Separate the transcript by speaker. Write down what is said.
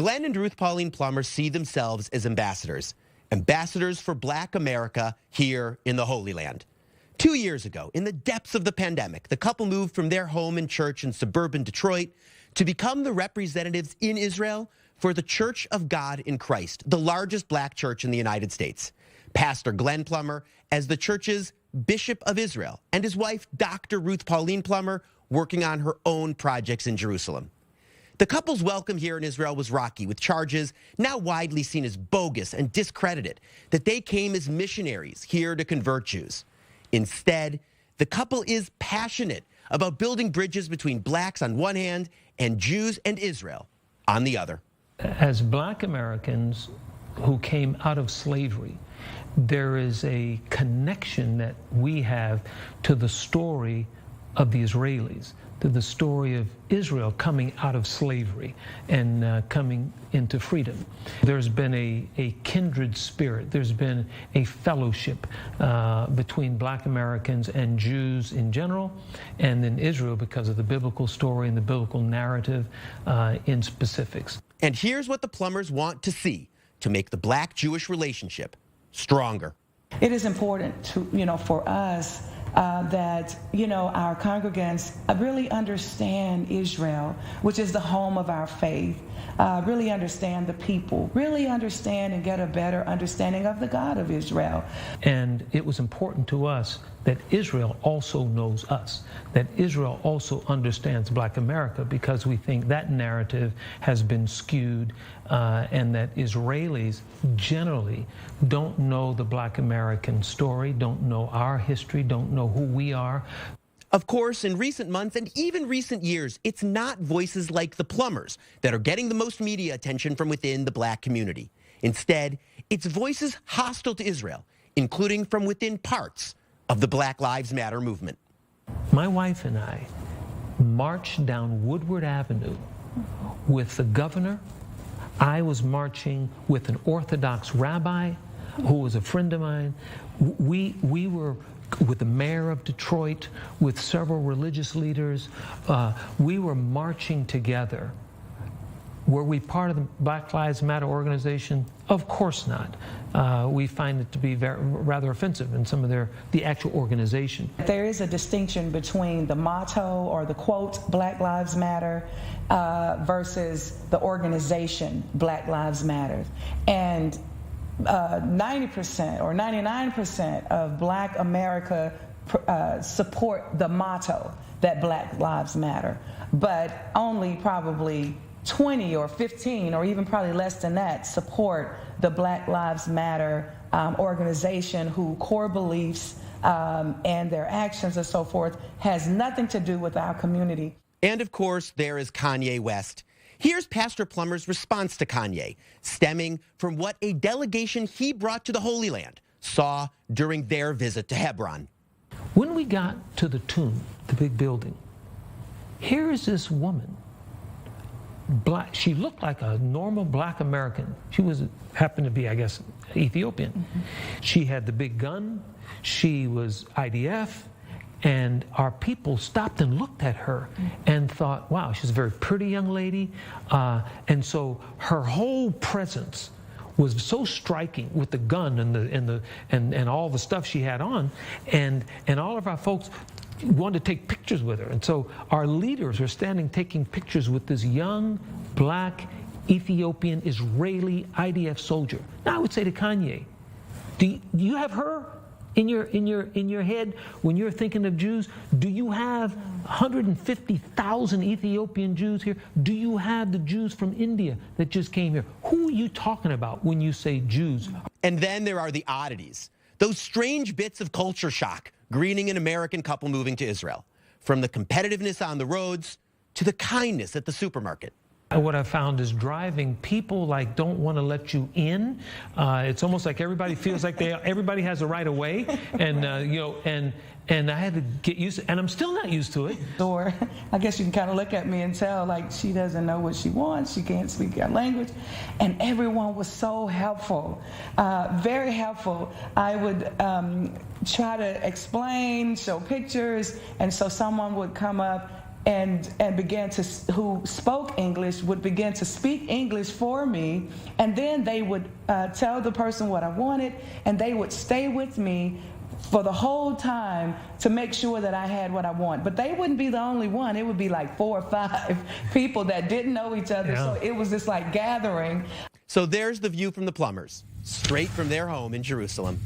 Speaker 1: Glenn and Ruth Pauline Plummer see themselves as ambassadors for Black America here in the Holy Land. 2 years ago, in the depths of the pandemic, the couple moved from their home and church in suburban Detroit to become the representatives in Israel for the Church of God in Christ, the largest Black church in the United States. Pastor Glenn Plummer as the church's Bishop of Israel, and his wife, Dr. Ruth Pauline Plummer, working on her own projects in Jerusalem. The couple's welcome here in Israel was rocky, with charges now widely seen as bogus and discredited that they came as missionaries here to convert Jews. Instead, the couple is passionate about building bridges between blacks on one hand and Jews and Israel on the other.
Speaker 2: As Black Americans who came out of slavery, there is a connection that we have to the story of the Israelis, to the story of Israel coming out of slavery and coming into freedom. There's been a kindred spirit. There's been a fellowship between Black Americans and Jews in general, and in Israel because of the biblical story and the biblical narrative in specifics.
Speaker 1: And here's what the Plumbers want to see to make the Black-Jewish relationship stronger.
Speaker 3: It is important to, for us that, our congregants really understand Israel, which is the home of our faith, really understand the people, really understand and get a better understanding of the God of Israel.
Speaker 2: And it was important to us that Israel also knows us, that Israel also understands Black America, because we think that narrative has been skewed and that Israelis generally don't know the Black American story, don't know our history, don't know who we are.
Speaker 1: Of course, in recent months and even recent years, it's not voices like the Plumbers that are getting the most media attention from within the Black community. Instead, it's voices hostile to Israel, including from within parts of the Black Lives Matter movement.
Speaker 2: My wife and I marched down Woodward Avenue with the governor. I was marching with an Orthodox rabbi who was a friend of mine. We were with the mayor of Detroit, with several religious leaders. We were marching together. Were we part of the Black Lives Matter organization? Of course not. We find it to be rather offensive in some of the actual organization.
Speaker 3: There is a distinction between the motto or the quote, Black Lives Matter, versus the organization, Black Lives Matter. And 90% or 99% of Black America support the motto that Black Lives Matter, but only probably 20 or 15 or even probably less than that support the Black Lives Matter organization, who core beliefs and their actions and so forth has nothing to do with our community.
Speaker 1: And of course, there is Kanye West. Here's Pastor Plummer's response to Kanye, stemming from what a delegation he brought to the Holy Land saw during their visit to Hebron.
Speaker 2: When we got to the tomb, the big building, here is this woman, Black. She looked like a normal Black American. She happened to be, I guess, Ethiopian. Mm-hmm. She had the big gun. She was IDF. And our people stopped and looked at her and thought, wow, she's a very pretty young lady. And so her whole presence was so striking with the gun and all the stuff she had on. And all of our folks wanted to take pictures with her. And so our leaders were standing taking pictures with this young Black Ethiopian Israeli IDF soldier. Now I would say to Kanye, do you have her in your head when you're thinking of Jews? Do you have 150,000 Ethiopian Jews here? Do you have the Jews from India that just came here? Who are you talking about when you say Jews?
Speaker 1: And then there are the oddities, those strange bits of culture shock greeting an American couple moving to Israel, from the competitiveness on the roads to the kindness at the supermarket.
Speaker 2: What I found is driving, people don't want to let you in. It's almost like everybody feels like everybody has a right of way, and and I had to get used to it, and I'm still not used to it.
Speaker 3: Or I guess you can kind of look at me and tell she doesn't know what she wants, she can't speak our language, and everyone was so helpful, very helpful. I would try to explain, show pictures, and so someone would come up and who spoke English would begin to speak English for me, and then they would tell the person what I wanted, and they would stay with me for the whole time to make sure that I had what I want. But they wouldn't be the only one. It would be like 4 or 5 people that didn't know each other.
Speaker 2: Yeah.
Speaker 3: So it was this like gathering.
Speaker 1: So there's the view from the Plumbers, straight from their home in Jerusalem.